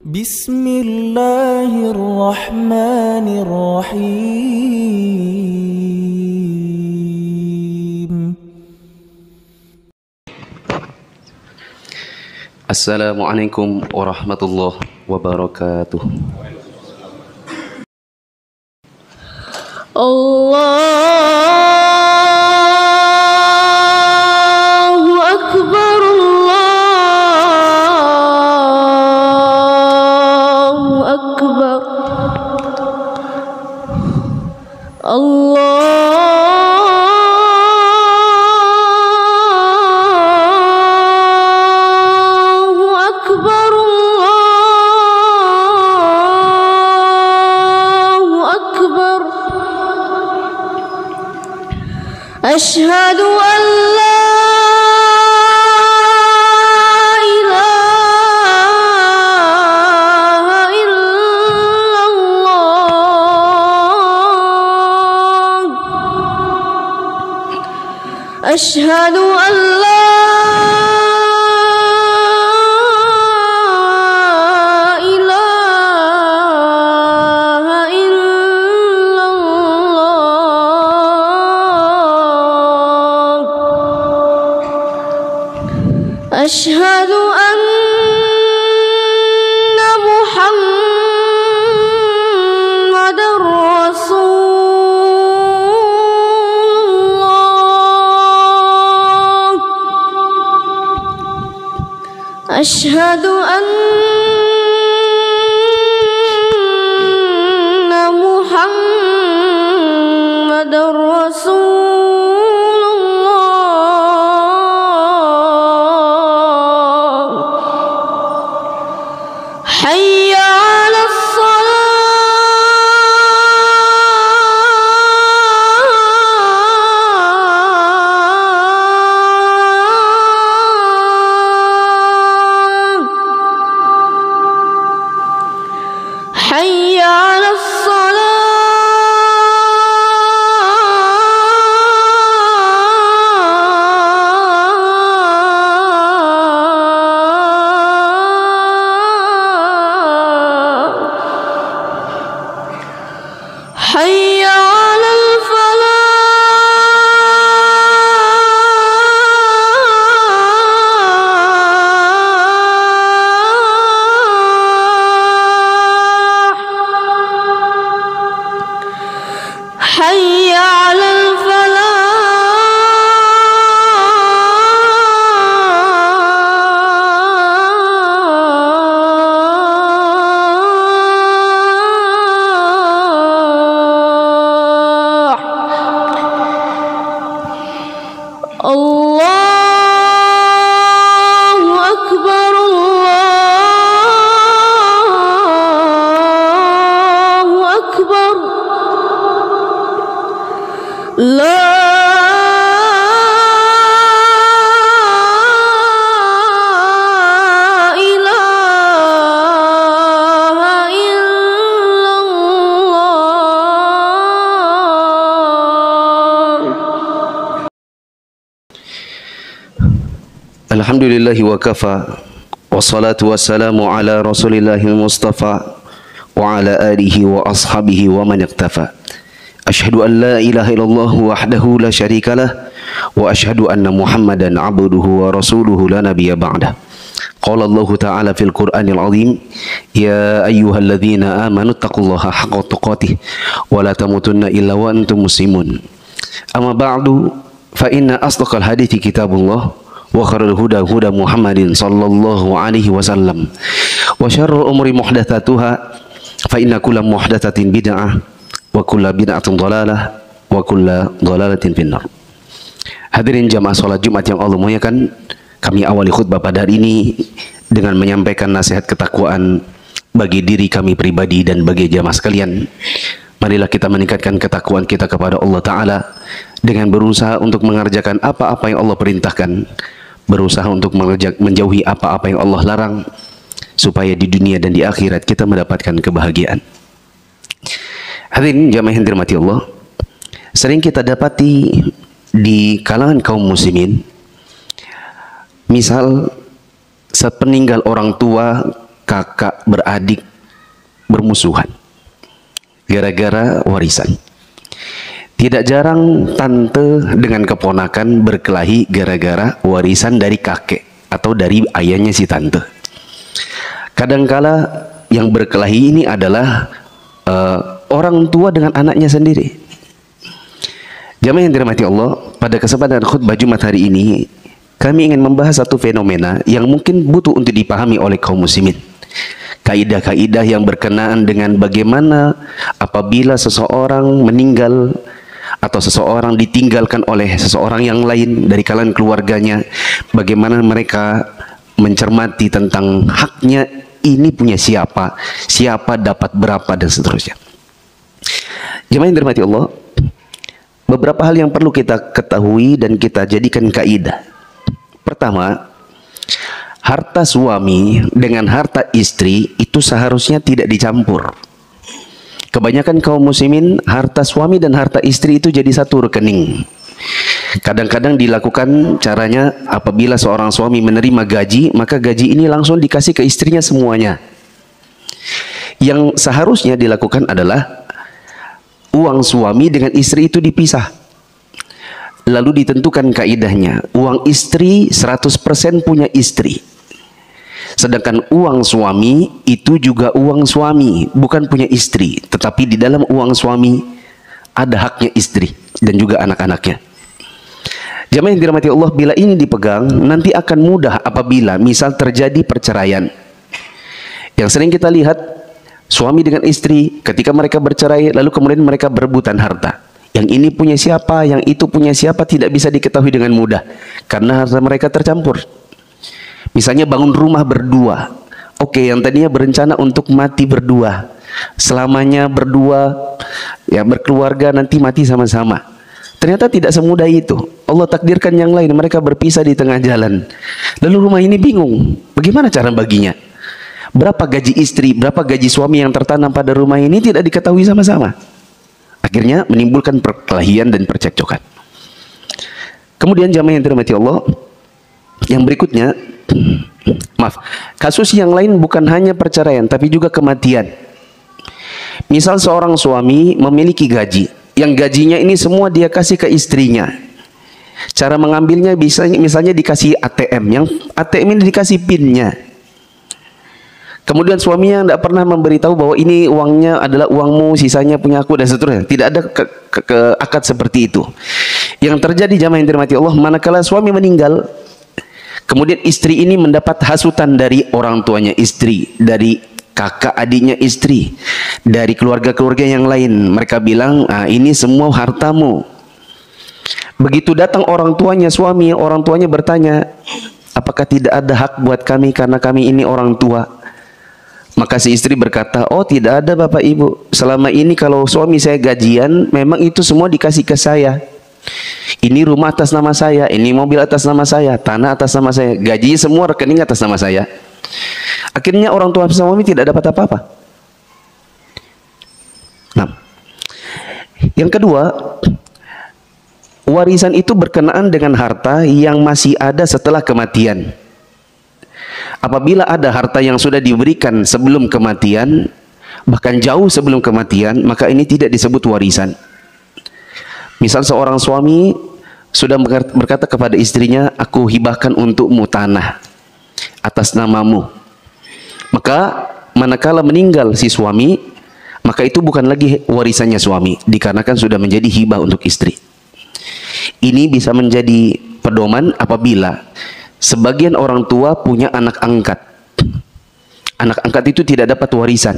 Bismillahirrahmanirrahim. Assalamualaikum warahmatullahi wabarakatuh. Allahu Akbar, Allahu Akbar, Allahu Akbar, Allahu Akbar. Asyhadu an la ilaha illallah. Asyhadu an la ilaha illallah. Asyhadu anna Muhammadar Rasulullah. Asyhadu anna Muhammadar Rasulullah. Hayya 'alas salah. Hayya 'alas salah. Hayya 'alal falah. Hayya 'alal falah. Allahu Akbar, Allahu Akbar. La ilaha illallah. Alhamdulillahi wa kafa, wassalatu wassalamu ala rasulillahil mustafa wa ala alihi wa ashabihi wa man iktafa. Asyhadu an la ilaha illallah wahdahu la syarikalah wa asyhadu anna Muhammadan abduhu wa rasuluhu la nabiyya ba'dah. Qala Allah ta'ala fil Qur'anil azim, ya ayyuhalladzina amanu taqullaha haqqa tuqatih wa la tamutunna illa wa antum muslimun. Amma ba'du, fa inna asdaqal hadithi kitabullah wa khairul huda huda Muhammadin sallallahu alaihi wasallam wa syarrul umuri muhdatsatuha fa inna kulla muhdatsatin bid'ah wa kulla bid'atin dhalalah wa kulla dhalalatin finnar. Hadirin jamaah salat Jumat yang Allah muliakan, kami awali khutbah pada hari ini dengan menyampaikan nasihat ketakwaan bagi diri kami pribadi dan bagi jamaah sekalian. Marilah kita meningkatkan ketakwaan kita kepada Allah Ta'ala dengan berusaha untuk mengerjakan apa-apa yang Allah perintahkan, berusaha untuk menjauhi apa-apa yang Allah larang, supaya di dunia dan di akhirat kita mendapatkan kebahagiaan. Hadirin jamaah yang dirahmati Allah, sering kita dapati di kalangan kaum muslimin, misal saat peninggal orang tua kakak beradik bermusuhan gara-gara warisan. Tidak jarang tante dengan keponakan berkelahi gara-gara warisan dari kakek atau dari ayahnya si tante. Kadangkala yang berkelahi ini adalah orang tua dengan anaknya sendiri. Jamaah yang dirahmati Allah, pada kesempatan khutbah Jumat hari ini kami ingin membahas satu fenomena yang mungkin butuh untuk dipahami oleh kaum muslimin. Kaidah-kaidah yang berkenaan dengan bagaimana apabila seseorang meninggal atau seseorang ditinggalkan oleh seseorang yang lain dari kalangan keluarganya, bagaimana mereka mencermati tentang haknya, ini punya siapa, siapa dapat berapa, dan seterusnya. Jemaah yang dirahmati Allah, beberapa hal yang perlu kita ketahui dan kita jadikan kaidah. Pertama, harta suami dengan harta istri itu seharusnya tidak dicampur. Kebanyakan kaum muslimin, harta suami dan harta istri itu jadi satu rekening. Kadang-kadang dilakukan caranya apabila seorang suami menerima gaji, maka gaji ini langsung dikasih ke istrinya semuanya. Yang seharusnya dilakukan adalah uang suami dengan istri itu dipisah. Lalu ditentukan kaidahnya, uang istri 100% punya istri. Sedangkan uang suami itu juga uang suami, bukan punya istri. Tetapi di dalam uang suami ada haknya istri dan juga anak-anaknya. Jamaah yang dirahmati Allah, bila ini dipegang, nanti akan mudah apabila misal terjadi perceraian. Yang sering kita lihat, suami dengan istri ketika mereka bercerai, lalu kemudian mereka berebutan harta. Yang ini punya siapa, yang itu punya siapa, tidak bisa diketahui dengan mudah karena harta mereka tercampur. Misalnya bangun rumah berdua. Oke, yang tadinya berencana untuk mati berdua, selamanya berdua, ya berkeluarga, nanti mati sama-sama. Ternyata tidak semudah itu. Allah takdirkan yang lain, mereka berpisah di tengah jalan. Lalu rumah ini bingung, bagaimana cara baginya? Berapa gaji istri, berapa gaji suami yang tertanam pada rumah ini tidak diketahui sama-sama. Akhirnya menimbulkan perkelahian dan percekcokan. Kemudian jamaah yang dirahmati Allah, yang berikutnya, maaf, kasus yang lain bukan hanya perceraian tapi juga kematian. Misal seorang suami memiliki gaji, yang gajinya ini semua dia kasih ke istrinya. Cara mengambilnya bisa misalnya dikasih ATM, yang ATM ini dikasih pinnya. Kemudian suaminya tidak pernah memberitahu bahwa ini uangnya adalah uangmu, sisanya punya aku, dan seterusnya. Tidak ada akad seperti itu. Yang terjadi jamaah yang dirahmati Allah, manakala suami meninggal, kemudian istri ini mendapat hasutan dari orang tuanya istri, dari kakak adiknya istri, dari keluarga-keluarga yang lain. Mereka bilang, ini semua hartamu. Begitu datang orang tuanya suami, orang tuanya bertanya, apakah tidak ada hak buat kami karena kami ini orang tua? Maka si istri berkata, oh tidak ada bapak ibu, selama ini kalau suami saya gajian, memang itu semua dikasih ke saya. Ini rumah atas nama saya, ini mobil atas nama saya, tanah atas nama saya, gaji semua rekening atas nama saya. Akhirnya orang tua suami tidak dapat apa-apa. Nah, yang kedua, warisan itu berkenaan dengan harta yang masih ada setelah kematian. Apabila ada harta yang sudah diberikan sebelum kematian, bahkan jauh sebelum kematian, maka ini tidak disebut warisan. Misal seorang suami sudah berkata kepada istrinya, aku hibahkan untukmu tanah atas namamu. Maka manakala meninggal si suami, maka itu bukan lagi warisannya suami, dikarenakan sudah menjadi hibah untuk istri. Ini bisa menjadi pedoman apabila sebagian orang tua punya anak angkat. Anak angkat itu tidak dapat warisan.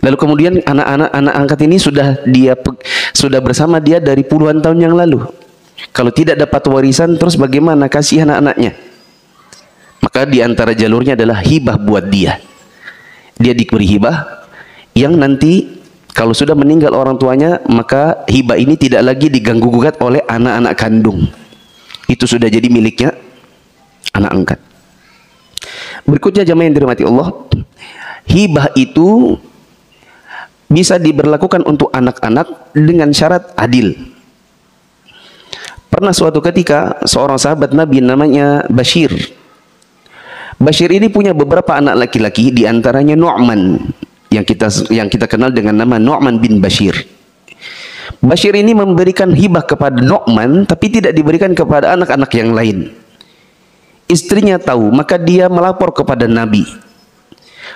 Lalu kemudian anak angkat ini sudah bersama dia dari puluhan tahun yang lalu. Kalau tidak dapat warisan, terus bagaimana kasih anak-anaknya? Maka di antara jalurnya adalah hibah buat dia. Dia diberi hibah yang nanti kalau sudah meninggal orang tuanya, maka hibah ini tidak lagi diganggu gugat oleh anak-anak kandung. Itu sudah jadi miliknya anak angkat. Berikutnya jamaah yang dirahmati Allah, hibah itu bisa diberlakukan untuk anak-anak dengan syarat adil. Pernah suatu ketika seorang sahabat Nabi namanya Bashir Bashir ini punya beberapa anak laki-laki, di antaranya Nu'man yang kita kenal dengan nama Nu'man bin Bashir. Bashir ini memberikan hibah kepada Nu'man tapi tidak diberikan kepada anak-anak yang lain. Istrinya tahu, maka dia melapor kepada Nabi.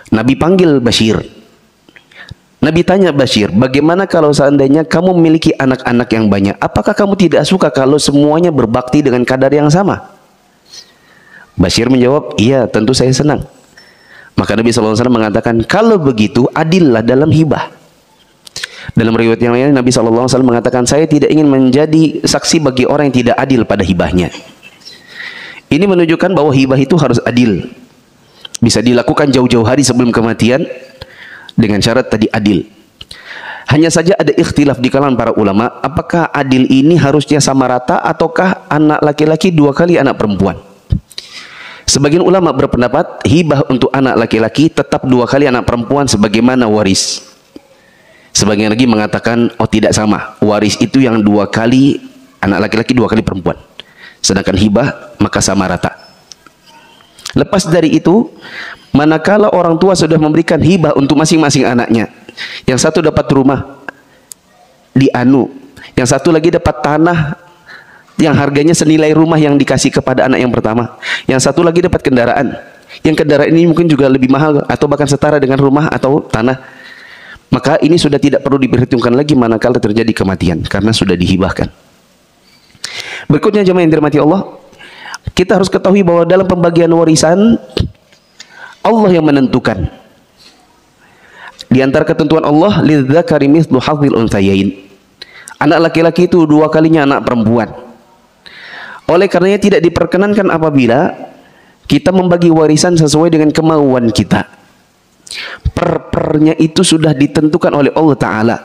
Nabi panggil Bashir. Nabi tanya Bashir, bagaimana kalau seandainya kamu memiliki anak-anak yang banyak? Apakah kamu tidak suka kalau semuanya berbakti dengan kadar yang sama? Bashir menjawab, iya, tentu saya senang. Maka Nabi SAW mengatakan, kalau begitu adillah dalam hibah. Dalam riwayat yang lain Nabi SAW mengatakan, saya tidak ingin menjadi saksi bagi orang yang tidak adil pada hibahnya. Ini menunjukkan bahwa hibah itu harus adil. Bisa dilakukan jauh-jauh hari sebelum kematian dengan syarat tadi adil. Hanya saja ada ikhtilaf di kalangan para ulama, apakah adil ini harusnya sama rata ataukah anak laki-laki 2 kali anak perempuan. Sebagian ulama berpendapat hibah untuk anak laki-laki tetap 2 kali anak perempuan sebagaimana waris. Sebagian lagi mengatakan oh tidak sama, waris itu yang 2 kali anak laki-laki 2 kali perempuan, sedangkan hibah maka sama rata. Lepas dari itu, manakala orang tua sudah memberikan hibah untuk masing-masing anaknya, yang satu dapat rumah di Anu, yang satu lagi dapat tanah yang harganya senilai rumah yang dikasih kepada anak yang pertama, yang satu lagi dapat kendaraan, yang kendaraan ini mungkin juga lebih mahal atau bahkan setara dengan rumah atau tanah, maka ini sudah tidak perlu diperhitungkan lagi manakala terjadi kematian karena sudah dihibahkan. Berikutnya jemaah yang dirahmati Allah, kita harus ketahui bahwa dalam pembagian warisan Allah yang menentukan. Di antara ketentuan Allah, lidzakari mithlu hadzil unthayain. Anak laki-laki itu 2 kalinya anak perempuan. Oleh karenanya tidak diperkenankan apabila kita membagi warisan sesuai dengan kemauan kita. Per-pernya itu sudah ditentukan oleh Allah Ta'ala.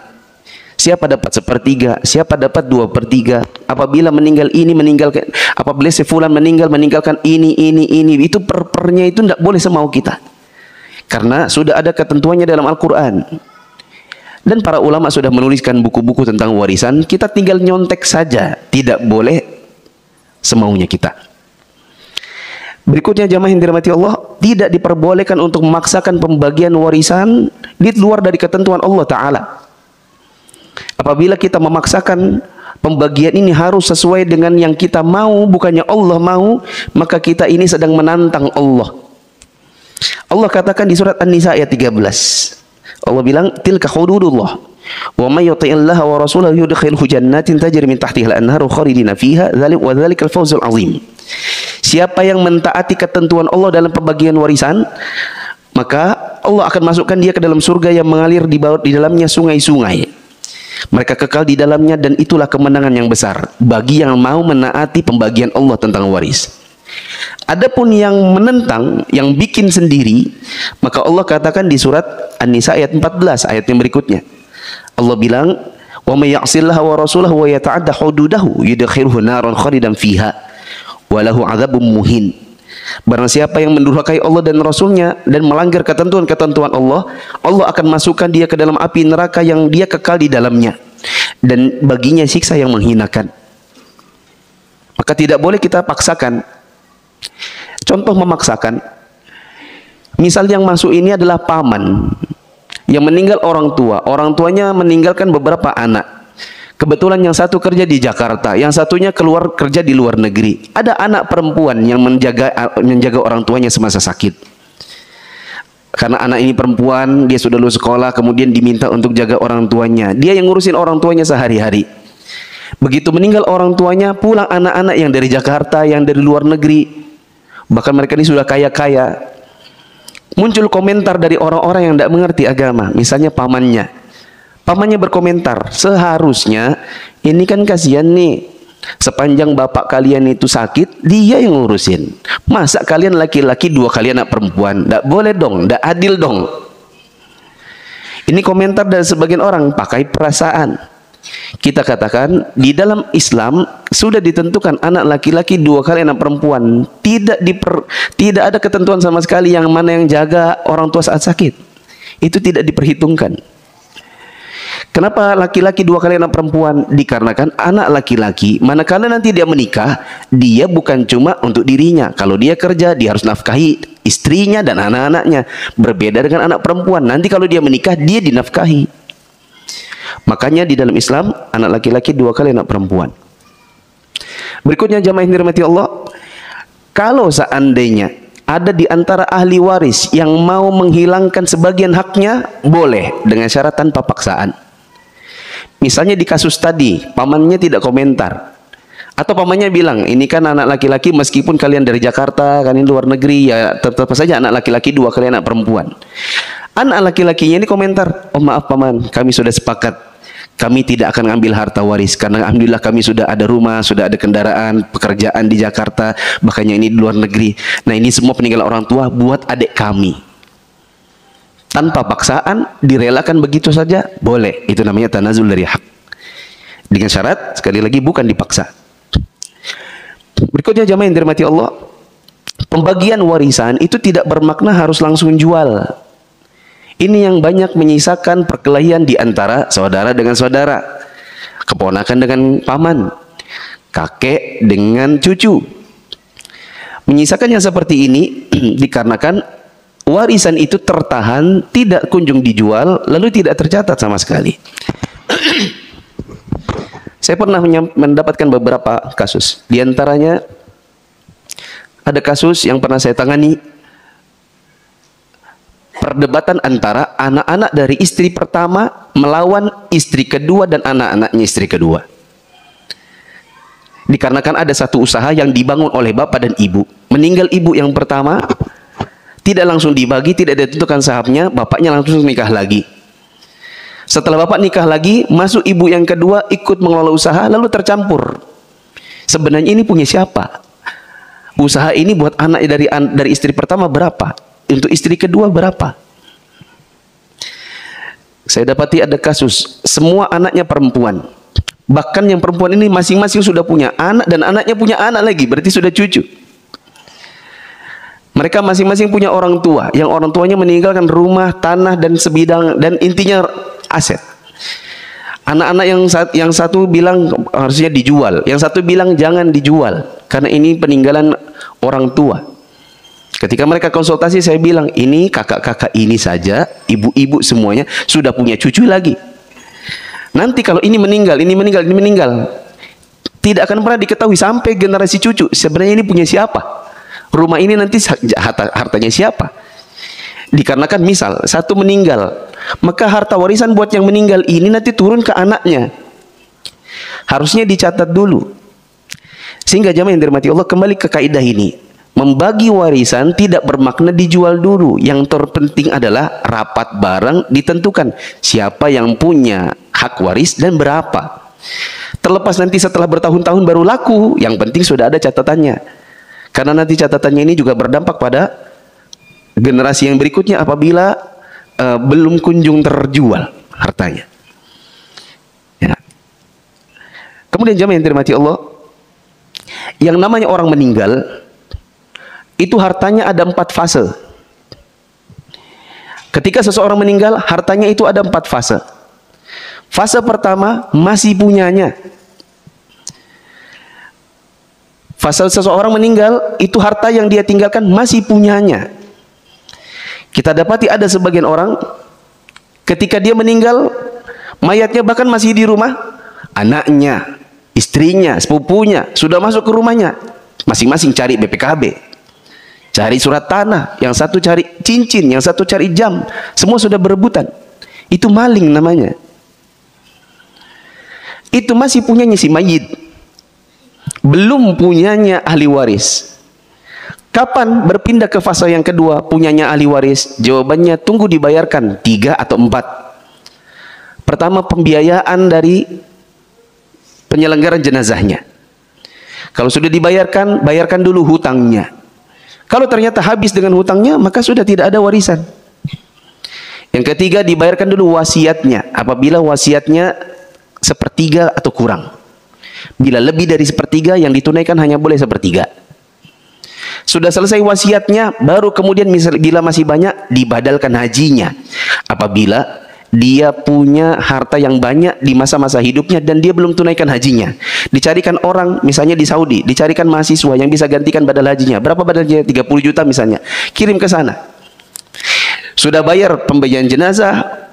Siapa dapat 1/3, siapa dapat 2/3. Apabila meninggal ini meninggalkan, apabila si fulan meninggalkan ini, itu per-pernya itu tidak boleh semau kita. Karena sudah ada ketentuannya dalam Al-Quran. Dan para ulama sudah menuliskan buku-buku tentang warisan, kita tinggal nyontek saja, tidak boleh semaunya kita. Berikutnya jamaah yang dirahmati Allah, tidak diperbolehkan untuk memaksakan pembagian warisan di luar dari ketentuan Allah Ta'ala. Apabila kita memaksakan pembagian ini harus sesuai dengan yang kita mau, bukannya Allah mau, maka kita ini sedang menantang Allah. Allah katakan di surat An-Nisa ayat 13, Allah bilang, tilka hududullah wa may yuti'illaha wa rasulahu yudkhilhu jannatin tajri min tahtiha al-anharu khalidina fiha wa dzalikal fawzul azim. Siapa yang mentaati ketentuan Allah dalam pembagian warisan, maka Allah akan masukkan dia ke dalam surga yang mengalir di dalamnya sungai-sungai. Mereka kekal di dalamnya dan itulah kemenangan yang besar bagi yang mau menaati pembagian Allah tentang waris. Adapun yang menentang, yang bikin sendiri, maka Allah katakan di surat An-Nisa ayat 14, ayat yang berikutnya. Allah bilang, "Wa may ya'sillaha wa rasulahu wa yata'adda hududahu yudkhilhu naran khalidan fiha wa lahu 'adzabun muhin." Barang siapa yang mendurhakai Allah dan Rasulnya dan melanggar ketentuan-ketentuan Allah, Allah akan masukkan dia ke dalam api neraka yang dia kekal di dalamnya dan baginya siksa yang menghinakan. Maka tidak boleh kita paksakan. Contoh memaksakan, misal yang masuk ini adalah paman yang meninggal orang tuanya meninggalkan beberapa anak. Kebetulan yang satu kerja di Jakarta, yang satunya keluar kerja di luar negeri. Ada anak perempuan yang menjaga orang tuanya semasa sakit. Karena anak ini perempuan, dia sudah lulus sekolah, kemudian diminta untuk jaga orang tuanya. Dia yang ngurusin orang tuanya sehari-hari. Begitu meninggal orang tuanya, pulang anak-anak yang dari Jakarta, yang dari luar negeri. Bahkan mereka ini sudah kaya-kaya. Muncul komentar dari orang-orang yang tidak mengerti agama. Misalnya pamannya. Pamannya berkomentar, seharusnya ini kan kasihan nih, sepanjang bapak kalian itu sakit, dia yang ngurusin. Masa kalian laki-laki 2 kali anak perempuan? Tidak boleh dong, tidak adil dong. Ini komentar dari sebagian orang pakai perasaan. Kita katakan di dalam Islam sudah ditentukan anak laki-laki 2 kali anak perempuan. Tidak ada ketentuan sama sekali yang mana yang jaga orang tua saat sakit. Itu tidak diperhitungkan. Kenapa laki-laki 2 kali anak perempuan? Dikarenakan anak laki-laki manakala nanti dia menikah, dia bukan cuma untuk dirinya. Kalau dia kerja, dia harus nafkahi istrinya dan anak-anaknya. Berbeda dengan anak perempuan. Nanti kalau dia menikah, dia dinafkahi. Makanya di dalam Islam, anak laki-laki 2 kali anak perempuan. Berikutnya jamaah yang dirahmati Allah, kalau seandainya ada di antara ahli waris yang mau menghilangkan sebagian haknya, boleh dengan syarat tanpa paksaan. Misalnya di kasus tadi, pamannya tidak komentar. Atau pamannya bilang, ini kan anak laki-laki meskipun kalian dari Jakarta, kalian luar negeri, ya tetap saja anak laki-laki 2 kali anak perempuan. Anak laki-lakinya ini komentar, oh maaf paman, kami sudah sepakat, kami tidak akan ngambil harta waris, karena alhamdulillah kami sudah ada rumah, sudah ada kendaraan, pekerjaan di Jakarta, bahkan ini di luar negeri. Nah ini semua peninggalan orang tua buat adik kami. Tanpa paksaan, direlakan begitu saja, boleh. Itu namanya tanazul dari hak. Dengan syarat, sekali lagi bukan dipaksa. Berikutnya jamaah yang dirahmati Allah, pembagian warisan itu tidak bermakna harus langsung jual. Ini yang banyak menyisakan perkelahian di antara saudara dengan saudara, keponakan dengan paman, kakek dengan cucu. Menyisakan yang seperti ini dikarenakan warisan itu tertahan, tidak kunjung dijual, lalu tidak tercatat sama sekali. Saya pernah mendapatkan beberapa kasus. Di antaranya ada kasus yang pernah saya tangani, perdebatan antara anak-anak dari istri pertama melawan istri kedua dan anak-anaknya istri kedua. Dikarenakan ada satu usaha yang dibangun oleh bapak dan ibu. Meninggal ibu yang pertama, tidak langsung dibagi, tidak ditentukan sahamnya, bapaknya langsung nikah lagi. Setelah bapak nikah lagi, masuk ibu yang kedua ikut mengelola usaha, lalu tercampur. Sebenarnya ini punya siapa? Usaha ini buat anak dari istri pertama berapa? Untuk istri kedua berapa? Saya dapati ada kasus, semua anaknya perempuan. Bahkan yang perempuan ini masing-masing sudah punya anak dan anaknya punya anak lagi, berarti sudah cucu. Mereka masing-masing punya orang tua, yang orang tuanya meninggalkan rumah, tanah dan sebidang, dan intinya aset. Anak-anak yang satu bilang harusnya dijual, yang satu bilang jangan dijual karena ini peninggalan orang tua. Ketika mereka konsultasi, saya bilang ini kakak-kakak ini saja, ibu-ibu semuanya sudah punya cucu lagi. Nanti kalau ini meninggal, ini meninggal, ini meninggal, tidak akan pernah diketahui sampai generasi cucu sebenarnya ini punya siapa, rumah ini nanti hartanya siapa. Dikarenakan misal satu meninggal, maka harta warisan buat yang meninggal ini nanti turun ke anaknya. Harusnya dicatat dulu. Sehingga jamaah yang dirahmati Allah, kembali ke kaidah ini, membagi warisan tidak bermakna dijual dulu. Yang terpenting adalah rapat bareng ditentukan siapa yang punya hak waris dan berapa. Terlepas nanti setelah bertahun-tahun baru laku, yang penting sudah ada catatannya. Karena nanti catatannya ini juga berdampak pada generasi yang berikutnya apabila belum kunjung terjual hartanya. Ya. Kemudian jamaah yang dirahmati Allah, yang namanya orang meninggal itu hartanya ada 4 fase. Ketika seseorang meninggal, hartanya itu ada 4 fase. Fase pertama masih punyanya. Fase seseorang meninggal itu harta yang dia tinggalkan masih punyanya. Kita dapati ada sebagian orang ketika dia meninggal, mayatnya bahkan masih di rumah, anaknya, istrinya, sepupunya sudah masuk ke rumahnya, masing-masing cari BPKB, cari surat tanah, yang satu cari cincin, yang satu cari jam, semua sudah berebutan. Itu maling namanya. Itu masih punyanya si mayit, belum punyanya ahli waris. Kapan berpindah ke fase yang kedua, punyanya ahli waris? Jawabannya tunggu dibayarkan 3 atau 4. Pertama, pembiayaan dari penyelenggaraan jenazahnya. Kalau sudah dibayarkan, bayarkan dulu hutangnya. Kalau ternyata habis dengan hutangnya, maka sudah tidak ada warisan. Yang ketiga, dibayarkan dulu wasiatnya. Apabila wasiatnya 1/3 atau kurang. Bila lebih dari 1/3, yang ditunaikan hanya boleh 1/3. Sudah selesai wasiatnya, baru kemudian bila masih banyak, dibadalkan hajinya. Apabila dia punya harta yang banyak di masa-masa hidupnya dan dia belum tunaikan hajinya. Dicarikan orang, misalnya di Saudi, dicarikan mahasiswa yang bisa gantikan badal hajinya. Berapa badalnya? 30 juta misalnya. Kirim ke sana. Sudah bayar pembayaran jenazah,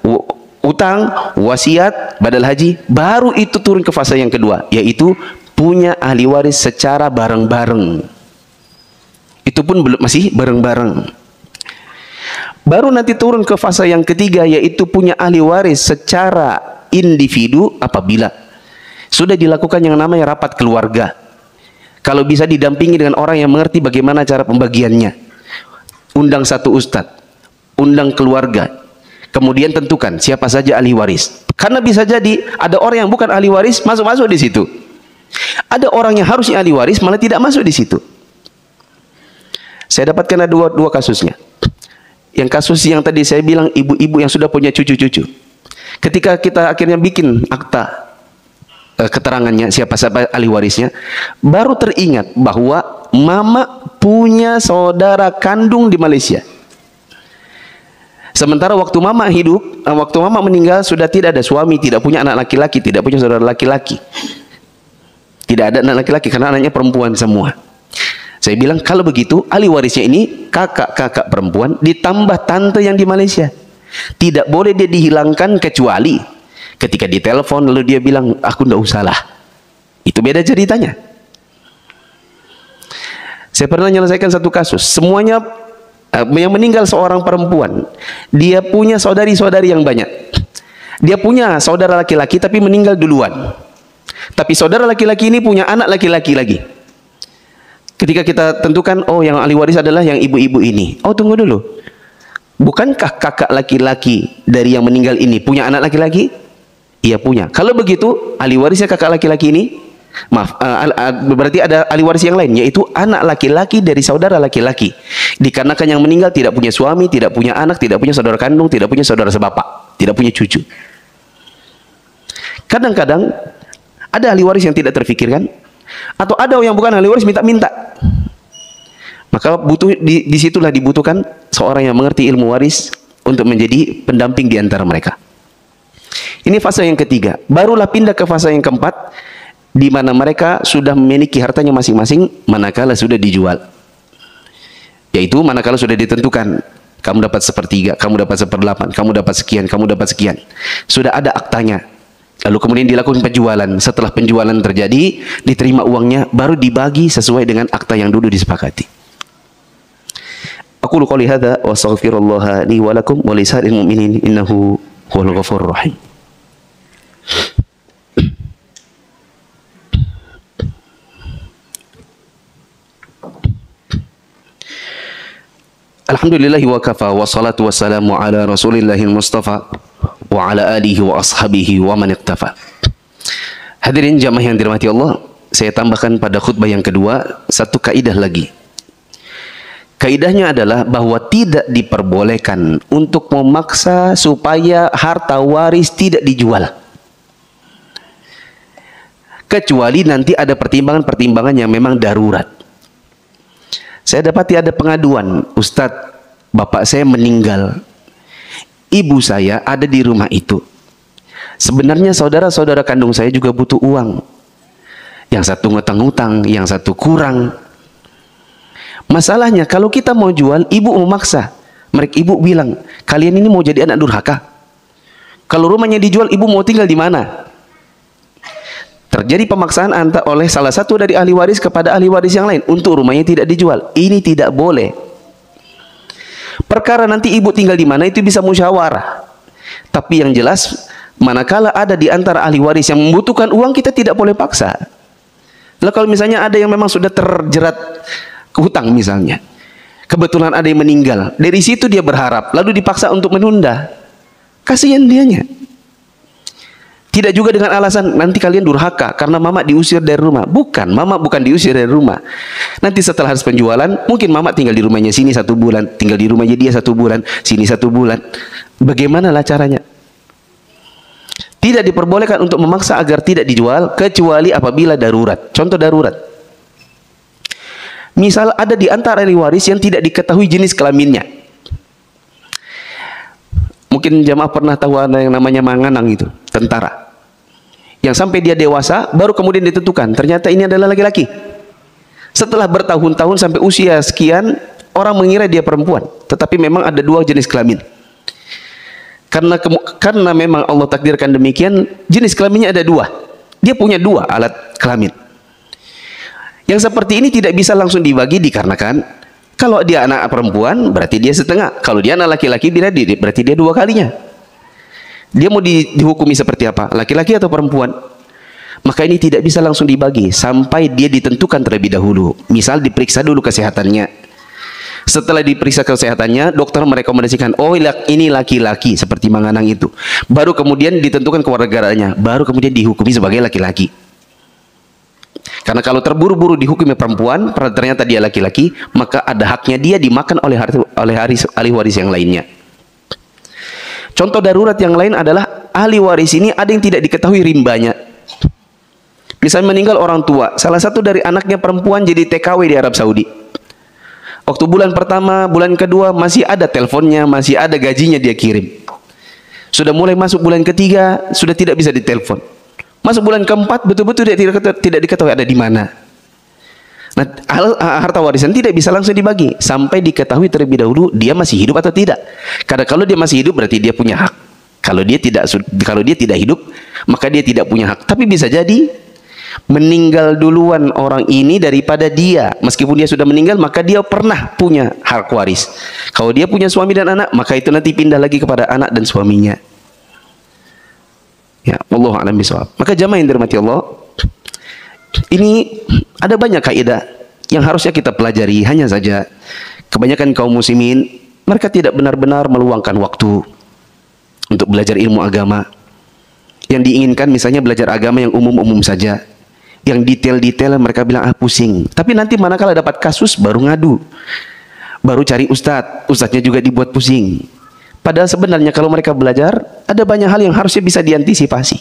utang, wasiat, badal haji, baru itu turun ke fase yang kedua, yaitu punya ahli waris secara bareng-bareng. Itu pun belum, masih bareng-bareng. Baru nanti turun ke fase yang ketiga, yaitu punya ahli waris secara individu apabila sudah dilakukan yang namanya rapat keluarga. Kalau bisa didampingi dengan orang yang mengerti bagaimana cara pembagiannya. Undang satu ustadz, undang keluarga, kemudian tentukan siapa saja ahli waris. Karena bisa jadi ada orang yang bukan ahli waris masuk-masuk di situ. Ada orang yang harusnya ahli waris malah tidak masuk di situ. Saya dapatkan ada dua kasusnya. Yang kasus yang tadi saya bilang, ibu-ibu yang sudah punya cucu-cucu. Ketika kita akhirnya bikin akta keterangannya siapa ahli warisnya, baru teringat bahwa mama punya saudara kandung di Malaysia. Sementara waktu mama hidup, waktu mama meninggal sudah tidak ada suami, tidak punya anak laki-laki, tidak punya saudara laki-laki. Tidak ada anak laki-laki karena anaknya perempuan semua. Saya bilang kalau begitu ahli warisnya ini kakak-kakak perempuan ditambah tante yang di Malaysia. Tidak boleh dia dihilangkan kecuali ketika ditelepon lalu dia bilang aku ndak usah lah. Itu beda ceritanya. Saya pernah menyelesaikan satu kasus. Semuanya yang meninggal seorang perempuan. Dia punya saudari-saudari yang banyak. Dia punya saudara laki-laki tapi meninggal duluan. Tapi saudara laki-laki ini punya anak laki-laki lagi. Ketika kita tentukan, oh yang ahli waris adalah yang ibu-ibu ini. Oh tunggu dulu. Bukankah kakak laki-laki dari yang meninggal ini punya anak laki-laki? Iya punya. Kalau begitu, ahli warisnya kakak laki-laki ini, maaf, berarti ada ahli waris yang lain, yaitu anak laki-laki dari saudara laki-laki. Dikarenakan yang meninggal tidak punya suami, tidak punya anak, tidak punya saudara kandung, tidak punya saudara sebapak, tidak punya cucu. Kadang-kadang ada ahli waris yang tidak terfikirkan, atau ada yang bukan ahli waris minta-minta. Maka disitulah dibutuhkan seorang yang mengerti ilmu waris untuk menjadi pendamping di antara mereka. Ini fase yang ketiga. Barulah pindah ke fase yang keempat, di mana mereka sudah memiliki hartanya masing-masing manakala sudah dijual. Yaitu manakala sudah ditentukan, kamu dapat sepertiga, kamu dapat seperdelapan, kamu dapat sekian, kamu dapat sekian. Sudah ada aktanya. Lalu kemudian dilakukan penjualan. Setelah penjualan terjadi, diterima uangnya, baru dibagi sesuai dengan akta yang dulu disepakati. Aqulu qouli hadza wa astaghfirullah li wa lakum wa li sa'iril mu'minin innahu huwal ghafurur rahim. Alhamdulillahi wa kafa wa salatu wassalamu ala rasulillahil mustafa wa ala alihi wa ashabihi wa man iqtafa. Hadirin jamaah yang dirahmati Allah, saya tambahkan pada khutbah yang kedua satu kaidah lagi. Kaidahnya adalah bahwa tidak diperbolehkan untuk memaksa supaya harta waris tidak dijual. Kecuali nanti ada pertimbangan-pertimbangan yang memang darurat. Saya dapati ada pengaduan, Ustadz, bapak saya meninggal, ibu saya ada di rumah itu. Sebenarnya saudara-saudara kandung saya juga butuh uang. Yang satu ngutang-ngutang, yang satu kurang. Masalahnya kalau kita mau jual, ibu memaksa. Mereka ibu bilang, kalian ini mau jadi anak durhaka. Kalau rumahnya dijual, ibu mau tinggal di mana? Terjadi pemaksaan oleh salah satu dari ahli waris kepada ahli waris yang lain untuk rumahnya tidak dijual. Ini tidak boleh. Perkara nanti ibu tinggal di mana itu bisa musyawarah. Tapi yang jelas, manakala ada di antara ahli waris yang membutuhkan uang, kita tidak boleh paksa. Lalu kalau misalnya ada yang memang sudah terjerat hutang misalnya, kebetulan ada yang meninggal, dari situ dia berharap, lalu dipaksa untuk menunda, kasihan dianya. Tidak juga dengan alasan nanti kalian durhaka karena mama diusir dari rumah. Bukan, mama bukan diusir dari rumah. Nanti setelah harus penjualan, mungkin mama tinggal di rumahnya sini 1 bulan, tinggal di rumahnya dia 1 bulan, sini 1 bulan. Bagaimanalah caranya? Tidak diperbolehkan untuk memaksa agar tidak dijual kecuali apabila darurat. Contoh darurat. Misal ada di antara ahli waris yang tidak diketahui jenis kelaminnya. Mungkin jamaah pernah tahu ada yang namanya manganang itu, tentara. Yang sampai dia dewasa, baru kemudian ditentukan, ternyata ini adalah laki-laki. Setelah bertahun-tahun sampai usia sekian, orang mengira dia perempuan. Tetapi memang ada dua jenis kelamin. Karena memang Allah takdirkan demikian, jenis kelaminnya ada dua. Dia punya dua alat kelamin. Yang seperti ini tidak bisa langsung dibagi dikarenakan kalau dia anak perempuan berarti dia setengah. Kalau dia anak laki-laki berarti dia dua kalinya. Dia mau dihukumi seperti apa? Laki-laki atau perempuan? Maka ini tidak bisa langsung dibagi sampai dia ditentukan terlebih dahulu. Misal diperiksa dulu kesehatannya. Setelah diperiksa kesehatannya, dokter merekomendasikan, oh ini laki-laki seperti manganang itu. Baru kemudian ditentukan kewarganegaranya. Baru kemudian dihukumi sebagai laki-laki. Karena kalau terburu-buru dihukumi perempuan, ternyata dia laki-laki, maka ada haknya dia dimakan oleh ahli waris yang lainnya. Contoh darurat yang lain adalah ahli waris ini ada yang tidak diketahui rimbanya. Misalnya meninggal orang tua, salah satu dari anaknya perempuan jadi TKW di Arab Saudi. Waktu bulan pertama, bulan kedua masih ada teleponnya, masih ada gajinya dia kirim. Sudah mulai masuk bulan ketiga, sudah tidak bisa ditelepon. Masuk bulan keempat, betul-betul dia tidak diketahui ada di mana. Nah, harta warisan tidak bisa langsung dibagi sampai diketahui terlebih dahulu dia masih hidup atau tidak. Karena kalau dia masih hidup berarti dia punya hak. Kalau dia tidak hidup, maka dia tidak punya hak. Tapi bisa jadi meninggal duluan orang ini daripada dia. Meskipun dia sudah meninggal, maka dia pernah punya hak waris. Kalau dia punya suami dan anak, maka itu nanti pindah lagi kepada anak dan suaminya. Ya, wallahu a'lam bishawab. Maka jamaah yang dirahmati Allah, ini ada banyak kaidah yang harusnya kita pelajari. Hanya saja kebanyakan kaum muslimin mereka tidak benar-benar meluangkan waktu untuk belajar ilmu agama. Yang diinginkan misalnya belajar agama yang umum-umum saja. Yang detail-detail mereka bilang pusing. Tapi nanti manakala dapat kasus baru ngadu. Baru cari ustadznya juga dibuat pusing. Padahal sebenarnya kalau mereka belajar, ada banyak hal yang harusnya bisa diantisipasi.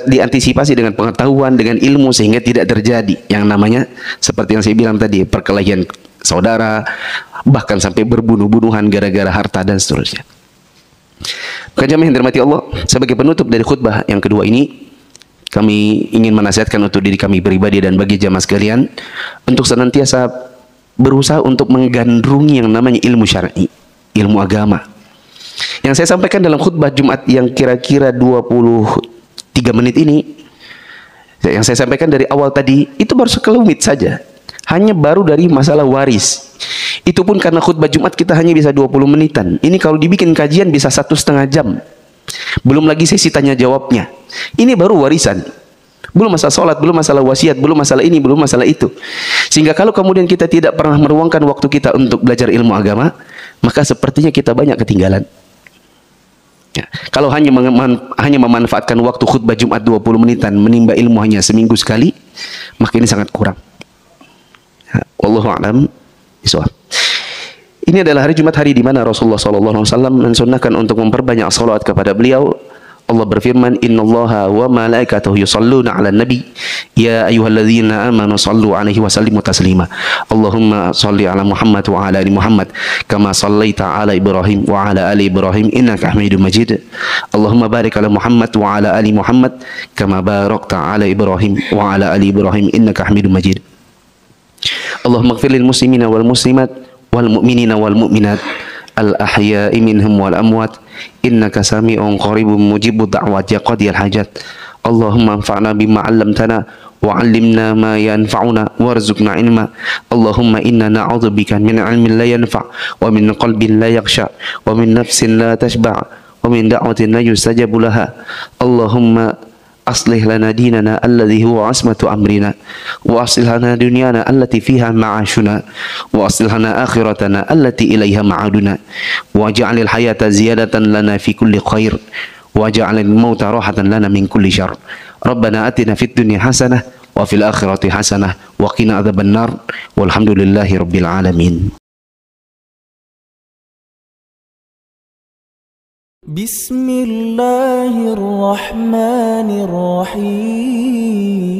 Diantisipasi dengan pengetahuan, dengan ilmu sehingga tidak terjadi yang namanya seperti yang saya bilang tadi, perkelahian saudara, bahkan sampai berbunuh-bunuhan gara-gara harta dan seterusnya. Jamaah yang dirahmati Allah, sebagai penutup dari khutbah yang kedua ini, kami ingin menasihatkan untuk diri kami pribadi dan bagi jamaah sekalian untuk senantiasa berusaha untuk menggandrungi yang namanya ilmu syar'i, ilmu agama. Yang saya sampaikan dalam khutbah Jumat yang kira-kira 23 menit ini, yang saya sampaikan dari awal tadi, itu baru sekelumit saja. Hanya baru dari masalah waris. Itu pun karena khutbah Jumat kita hanya bisa 20 menitan. Ini kalau dibikin kajian bisa 1,5 jam. Belum lagi sesi tanya jawabnya. Ini baru warisan. Belum masalah sholat, belum masalah wasiat, belum masalah ini, belum masalah itu. Sehingga kalau kemudian kita tidak pernah meruangkan waktu kita untuk belajar ilmu agama, maka sepertinya kita banyak ketinggalan. Ya. Kalau hanya memanfaatkan waktu khutbah Jumat 20 menitan, menimba ilmu hanya seminggu sekali, maka ini sangat kurang. Ya. Wallahu a'lam bishawab. Ini adalah hari Jumat, hari di mana Rasulullah SAW mensunnahkan untuk memperbanyak salawat kepada beliau. Allah berfirman, innallaha wa malaikatahu yusalluna 'alan nabi ya ayyuhalladzina amanu sallu 'alaihi wa sallimu taslima. Allahumma shalli 'ala Muhammad wa 'ala ali Muhammad kama shallaita 'ala Ibrahim wa 'ala ali Ibrahim innaka Hamidum Majid. Allahumma barik 'ala Muhammad wa 'ala ali Muhammad kama barakta 'ala Ibrahim wa 'ala ali Ibrahim innaka Hamidum Majid. Allahumma ighfir lil muslimina wal muslimat wal mu'minina wal mu'minat al-ahya'i minhum wal amwat innaka sami'un qaribun mujibud da'wat ya qadiyal hajat. Allahumma anfa'na bima 'allamtana wa 'allimna ma yanfa'una warzuqna ilma. Allahumma inna na'udzubika min 'ilmin la yanfa' wa min qalbin la yakhsha wa min nafsin la tashba' wa min da'watin la yustajabu laha. Allahumma أصلح لنا ديننا الذي هو عصمة أمرنا وأصلح لنا دنيانا التي فيها معاشنا وأصلح لنا آخرتنا التي إليها معادنا واجعل الحياة زيادة لنا في كل خير واجعل الموت راحة لنا من كل شر ربنا آتنا في الدنيا حسنة وفي الآخرة حسنة وقنا عذاب النار والحمد لله رب العالمين. بسم الله الرحمن الرحيم